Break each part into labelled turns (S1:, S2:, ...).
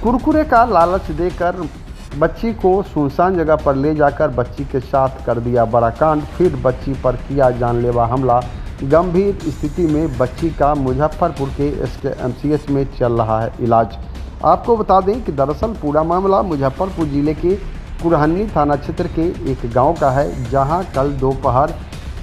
S1: कुरकुरे का लालच देकर बच्ची को सुनसान जगह पर ले जाकर बच्ची के साथ कर दिया बड़ा कांड। फिर बच्ची पर किया जानलेवा हमला। गंभीर स्थिति में बच्ची का मुजफ्फरपुर के SKMCH में चल रहा है इलाज। आपको बता दें कि दरअसल पूरा मामला मुजफ्फरपुर जिले के कुरहन्नी थाना क्षेत्र के एक गांव का है, जहां कल दोपहर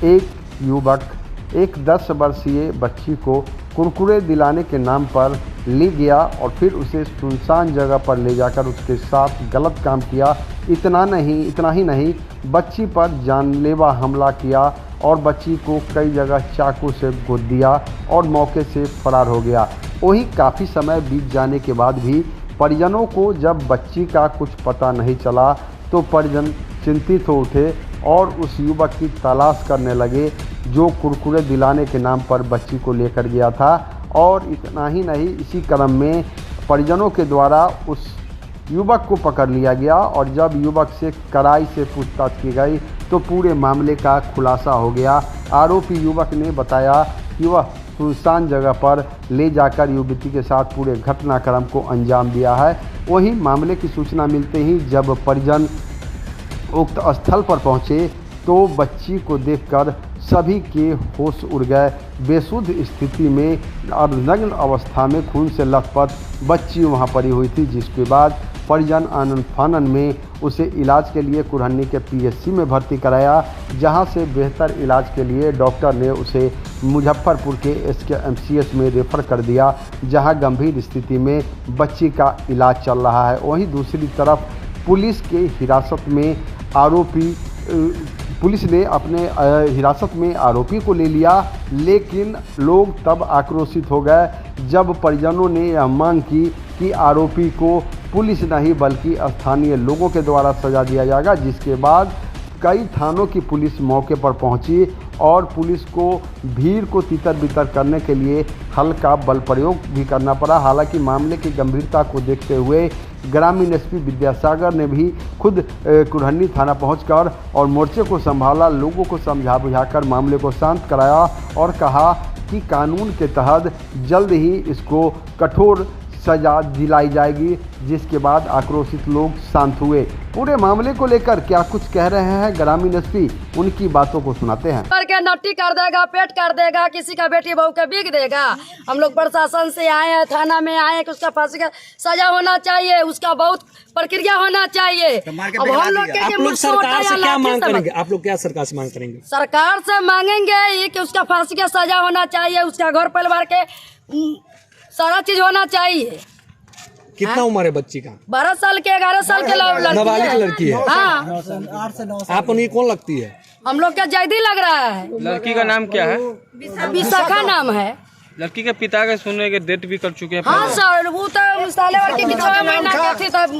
S1: एक युवक एक 10 वर्षीय बच्ची को कुरकुरे दिलाने के नाम पर ले गया और फिर उसे सुनसान जगह पर ले जाकर उसके साथ गलत काम किया। इतना ही नहीं, बच्ची पर जानलेवा हमला किया और बच्ची को कई जगह चाकू से गोद दिया और मौके से फरार हो गया। वहीं काफ़ी समय बीत जाने के बाद भी परिजनों को जब बच्ची का कुछ पता नहीं चला तो परिजन चिंतित हो उठे और उस युवक की तलाश करने लगे जो कुरकुरे दिलाने के नाम पर बच्ची को लेकर गया था। और इतना ही नहीं, इसी क्रम में परिजनों के द्वारा उस युवक को पकड़ लिया गया और जब युवक से कड़ाई से पूछताछ की गई तो पूरे मामले का खुलासा हो गया। आरोपी युवक ने बताया कि वह सुनसान जगह पर ले जाकर युवती के साथ पूरे घटनाक्रम को अंजाम दिया है। वहीं मामले की सूचना मिलते ही जब परिजन उक्त स्थल पर पहुंचे तो बच्ची को देखकर सभी के होश उड़ गए। बेसुध स्थिति में और नग्न अवस्था में खून से लथपथ बच्ची वहां पड़ी हुई थी, जिसके बाद परिजन आनन फानन में उसे इलाज के लिए कुरहन्नी के PSC में भर्ती कराया, जहां से बेहतर इलाज के लिए डॉक्टर ने उसे मुजफ्फरपुर के SKMCH में रेफर कर दिया, जहां गंभीर स्थिति में बच्ची का इलाज चल रहा है। वहीं दूसरी तरफ पुलिस ने अपने हिरासत में आरोपी को ले लिया, लेकिन लोग तब आक्रोशित हो गए जब परिजनों ने यह मांग की कि आरोपी को पुलिस नहीं बल्कि स्थानीय लोगों के द्वारा सजा दिया जाएगा। जिसके बाद कई थानों की पुलिस मौके पर पहुंची और पुलिस को भीड़ को तितर बितर करने के लिए हल्का बल प्रयोग भी करना पड़ा। हालांकि मामले की गंभीरता को देखते हुए ग्रामीण SP विद्यासागर ने भी खुद कुरहन्नी थाना पहुंचकर और मोर्चे को संभाला, लोगों को समझा बुझाकर मामले को शांत कराया और कहा कि कानून के तहत जल्द ही इसको कठोर सजा दिलाई जाएगी। जिसके बाद आक्रोशित लोग शांत हुए। पूरे मामले को लेकर क्या कुछ कह रहे हैं ग्रामीण SP, उनकी बातों को सुनाते हैं।
S2: करके नट्टी कर देगा, पेट कर देगा, किसी का बेटी बहू के बिक देगा। हम लोग प्रशासन से आए हैं, थाना में आए हैं कि उसका फांसी का सजा होना चाहिए, उसका बहुत प्रक्रिया होना चाहिए। अब हम लोग
S3: आप लोग सरकार से क्या मांग करेंगे? आप लोग क्या सरकार से मांग करेंगे?
S2: सरकार से मांगेंगे ये कि उसका फांसी का सजा होना चाहिए, उसका घर परिवार के सारा चीज होना चाहिए।
S3: कितना उम्र है बच्ची का?
S2: 12 साल के 11 साल के
S3: नाबालिग लड़की है।
S2: हाँ,
S3: 8 से 9 आप उन्हें कौन लगती है?
S2: हम लोग का जैदी लग रहा है।
S4: लड़की का नाम क्या है?
S2: विशाखा नाम है।
S4: लड़की के पिता के सुनने के डेट भी कर चुके हैं।
S2: हाँ सर, वो तो साले भर के 6 महीना का थी तब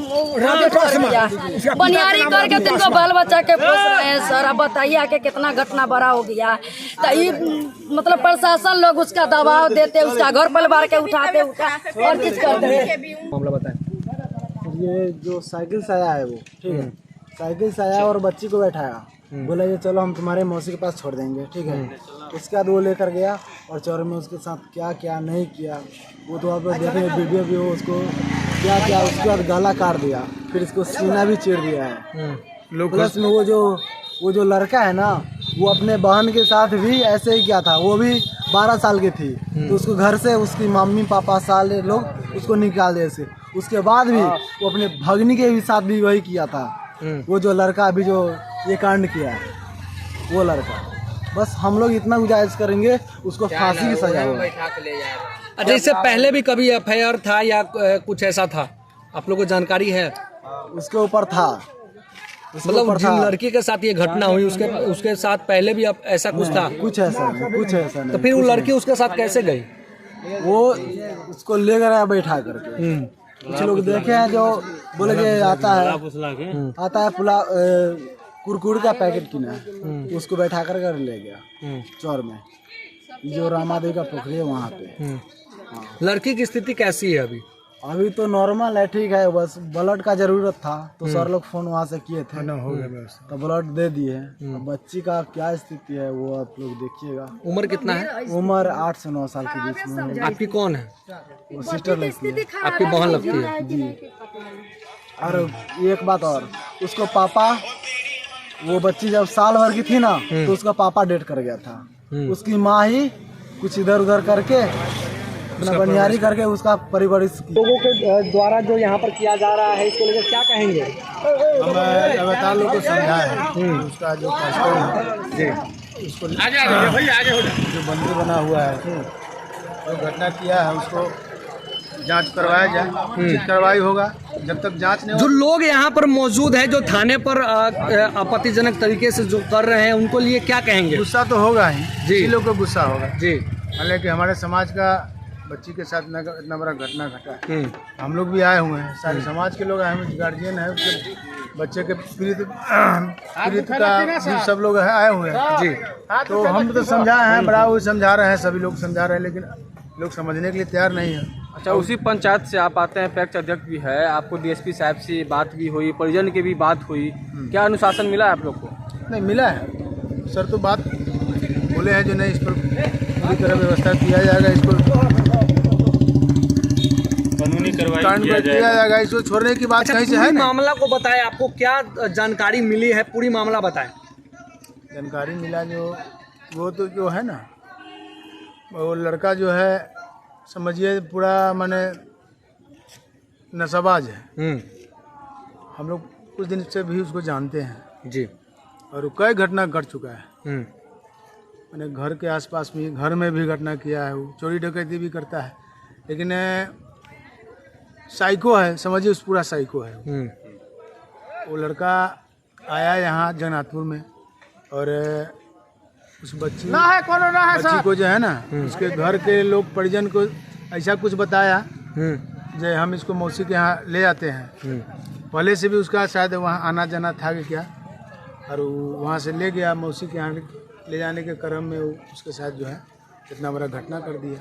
S2: बनियारी करके तुमको बाल बच्चा के पोस रहे हैं सर। अब बताइए आके कितना घटना बड़ा हो गया। तो ये मतलब प्रशासन लोग उसका दबाव देते, उसका घर परिवार के उठाते और चीज करते।
S3: मामला बताएं।
S5: ये जो साइकिल से आया है वो, ठीक है, साइकिल से आया और बच्ची को बैठाया, बोला ये चलो हम तुम्हारे मौसी के पास छोड़ देंगे, ठीक है। उसके बाद वो लेकर गया और चौर में उसके साथ क्या क्या नहीं किया वो तो आप लोग देखेंगे, वीडियो भी हो, उसको क्या क्या उसके बाद गला काट दिया, फिर इसको सीना भी चीर दिया है। प्लस में वो जो लड़का है ना, वो अपने बहन के साथ भी ऐसे ही किया था। वो भी 12 साल की थी तो उसको घर से उसकी मम्मी पापा साले लोग उसको निकाल दिए थे। उसके बाद भी वो अपने भगनी के भी साथ भी वही किया था। वो जो लड़का अभी जो ये कांड किया है वो लड़का, बस हम लोग इतना गुजारिश करेंगे उसको फांसी की सजा हो।
S3: अच्छा, इससे पहले भी कभी FIR था या कुछ ऐसा था? आप लोगों को जानकारी है?
S5: उसके ऊपर था,
S3: मतलब जिन लड़की के साथ ये घटना हुई उसके साथ पहले भी ऐसा कुछ था?
S5: कुछ ऐसा नहीं।
S3: तो फिर वो लड़की उसके साथ कैसे गई?
S5: वो उसको ले गया बैठा करके। कुछ लोग देखे हैं जो बोले कि आता है पुलाव कुरकुरे का पैकेट किना है, उसको बैठा कर ले गया चौर में, जो रामादेवी का पोखरी है वहाँ पे।
S3: लड़की की स्थिति कैसी है अभी?
S5: अभी तो नॉर्मल है, ठीक है, बस ब्लड का जरूरत था तो सर लोग फोन वहाँ से किए थे तो ब्लड दे दिए। अब बच्ची का क्या स्थिति है वो आप लोग देखिएगा।
S3: उम्र कितना है?
S5: उम्र 8 से 9 साल के बीच में।
S3: आपकी कौन है?
S5: वो सिस्टर लगती है
S3: आपकी बहन लगती है?
S5: जी। और एक बात और, उसको पापा, वो बच्ची जब साल भर की थी ना तो उसका पापा डेट कर गया था। उसकी माँ ही कुछ इधर उधर करके अपना बनियारी करके उसका परिवार।
S3: लोगों के द्वारा जो यहाँ पर किया जा रहा है इसको लेकर क्या कहेंगे?
S5: हम लगातार लोगों को समझा है उसका जो उसको जो बंदी बना हुआ है, जो घटना किया है उसको जांच करवाया जाए, उचित कार्रवाई होगा। जब तक जांच नहीं
S3: जो लोग यहाँ पर मौजूद है जो थाने पर आपत्तिजनक तरीके से जो कर रहे हैं उनको लिए क्या कहेंगे?
S5: गुस्सा तो होगा ही
S3: जी।
S5: इसी लोग को गुस्सा होगा
S3: जी।
S5: हालांकि हमारे समाज का बच्ची के साथ इतना बड़ा घटना घटा है, हम लोग भी आए हुए हैं, सारे समाज के लोग आए हुए, गार्जियन है उसके बच्चे के पीड़ित का भी सब लोग आए हुए हैं जी। तो हम तो समझाए हैं, बड़ा वो समझा रहे हैं, सभी लोग समझा रहे हैं, लेकिन लोग समझने के लिए तैयार नहीं है।
S4: अच्छा, उसी पंचायत से आप आते हैं, पैक्स अध्यक्ष भी है, आपको डीएसपी साहब से बात भी हुई, परिजन की भी बात हुई, क्या अनुशासन मिला है आप लोग को?
S5: नहीं मिला है सर, तो बात बोले हैं जो नहीं, इस पर पूरी तरह व्यवस्था किया जाएगा, इसको कानूनी कार्रवाई किया जाएगा, इसको छोड़ने की बात कहीं से है।
S3: मामला को बताएं, आपको क्या जानकारी मिली है, पूरी मामला बताएं।
S5: जानकारी मिला जो वो तो जो है ना, वो लड़का जो है समझिए पूरा माने नशाबाज है। हम लोग कुछ दिन से भी उसको जानते हैं
S3: जी,
S5: और कई घटना घट चुका है। मैंने घर के आसपास में, घर में भी घटना किया है, वो चोरी डकैती भी करता है, लेकिन साइको है, समझिए उस पूरा साइको है। वो लड़का आया यहाँ जगन्नाथपुर में और उस बच्ची को जो है ना, उसके घर के लोग परिजन को ऐसा कुछ बताया जो हम इसको मौसी के यहाँ ले जाते हैं। पहले से भी उसका शायद वहाँ आना जाना था कि क्या, और वहाँ से ले गया मौसी के यहाँ, ले जाने के क्रम में उसके साथ जो है इतना बड़ा घटना कर दिया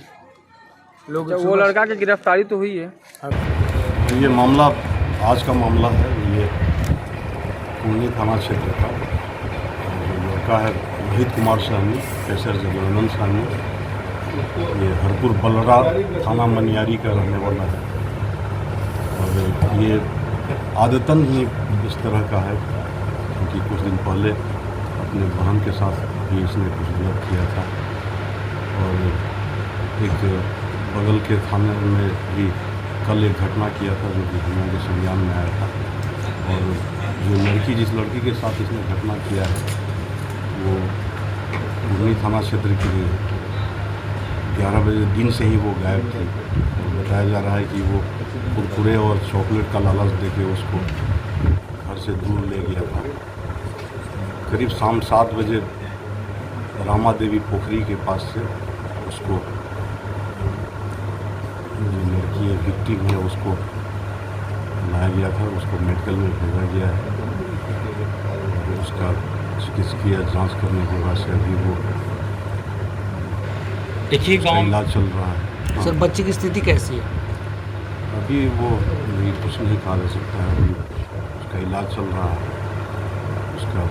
S5: लोग।
S4: वो लड़का की गिरफ्तारी तो हुई है।
S6: ये मामला आज का मामला है, ये पूर्णी थाना क्षेत्र का लड़का है रोहित कुमार साहनी, कैसर जगदानंद साहनी, ये हरपुर बलरा थाना मनियारी का रहने वाला है। और ये आदतन ही इस तरह का है, क्योंकि कुछ दिन पहले अपने बहन के साथ भी इसने कुछ गलत किया था, और एक बगल के थाने में भी कल एक घटना किया था जो कि हम के संज्ञान में आया था। और जो लड़की, जिस लड़की के साथ इसने घटना किया है वो पूर्णी थाना क्षेत्र की 11 बजे दिन से ही वो गायब थी। बताया जा रहा है कि वो कुरकुरे और चॉकलेट का लालच देके उसको घर से दूर ले गया था। करीब शाम 7 बजे रामा देवी पोखरी के पास से उसको, जो लड़की है विक्टिम है, उसको लाया गया था, उसको मेडिकल में भेजा गया है। और उसका चिकित्सकीय जांच करने के बाद से अभी वो इलाज चल रहा है।
S3: सर, बच्ची की स्थिति कैसी है?
S6: अभी वो कुछ नहीं कहा जा सकता है, अभी उसका इलाज चल रहा है। उसका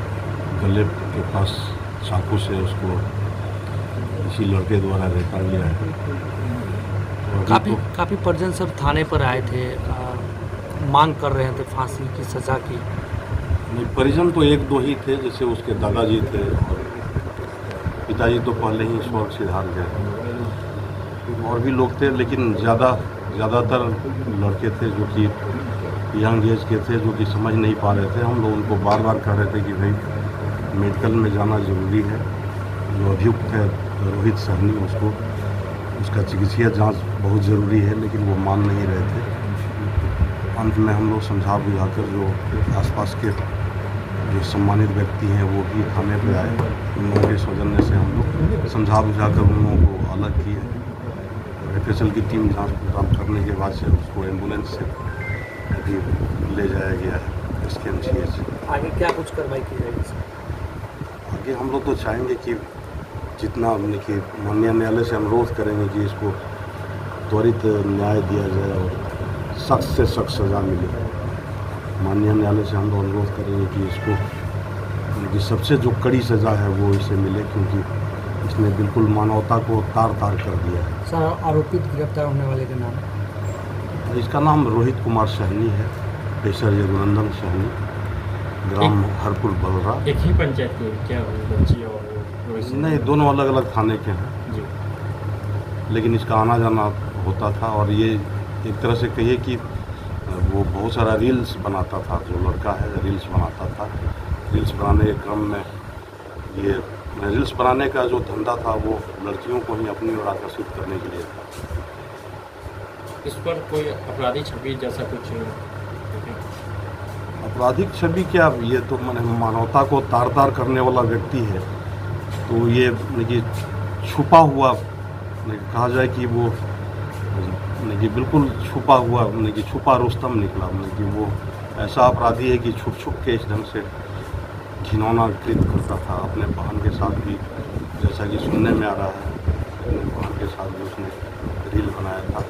S6: गले के पास चाकू से उसको इसी लड़के द्वारा रेता गया है।
S3: काफ़ी परिजन सब थाने पर आए थे, मांग कर रहे थे फांसी की सज़ा की।
S6: नहीं, परिजन तो 1-2 ही थे, जैसे उसके दादाजी थे और पिताजी तो पहले ही स्वर्ग सिधार गए। और भी लोग थे, लेकिन ज़्यादातर लड़के थे जो कि यंग एज के थे, जो कि समझ नहीं पा रहे थे। हम लोग उनको बार बार कह रहे थे कि भाई मेडिकल में जाना ज़रूरी है। जो अभियुक्त है रोहित साहनी, उसका चिकित्सीय जांच बहुत ज़रूरी है, लेकिन वो मान नहीं रहे थे। अंत में हम लोग समझा बुझाकर जो आसपास के जो सम्मानित व्यक्ति हैं वो भी थाने पे आए। उन लोगों के सौजन्य से हम लोग समझा बुझाकर उन लोगों को अलग किए। FSL की टीम जांच पड़ताल करने के बाद से उसको एम्बुलेंस से अभी ले जाया गया है SKMCH।
S3: आगे क्या कुछ कार्रवाई की जाएगी?
S6: आगे हम लोग तो चाहेंगे कि जितना देखिए माननीय न्यायालय से अनुरोध करेंगे कि इसको त्वरित न्याय दिया जाए और सख्त से सख्त सज़ा मिले। माननीय न्यायालय से हम लोग अनुरोध करेंगे कि इसको कि सबसे जो कड़ी सज़ा है वो इसे मिले, क्योंकि इसने बिल्कुल मानवता को तार तार कर दिया है।
S3: सर आरोपित गिरफ्तार होने वाले का नाम?
S6: इसका नाम रोहित कुमार सहनी है, पेशर यदुनंदन सहनी, ग्राम हरपुर बलरा।
S7: एक ही पंचायत के क्या बच्ची और रोहित?
S6: नहीं, दोनों अलग अलग थाने के हैं
S7: जी।
S6: लेकिन इसका आना जाना होता था। और ये एक तरह से कहिए कि वो बहुत सारा रील्स बनाता था, जो लड़का है रील्स बनाता था। रील्स बनाने के क्रम में ये रील्स बनाने का जो धंधा था वो लड़कियों को ही अपनी ओर आकर्षित करने के लिए था।
S7: इस पर कोई आपराधिक छवि जैसा कुछ?
S6: आपराधिक छवि क्या, ये तो मानवता को तार तार करने वाला व्यक्ति है। तो ये कि छुपा हुआ कहा जाए कि वो कि बिल्कुल छुपा हुआ कि छुपा रुस्तम निकला। कि वो ऐसा अपराधी है कि छुप छुप के इस ढंग से घिनौना कृत्य करता था। अपने बहन के साथ भी, जैसा कि सुनने में आ रहा है, अपने बहन के साथ भी उसने रील बनाया था।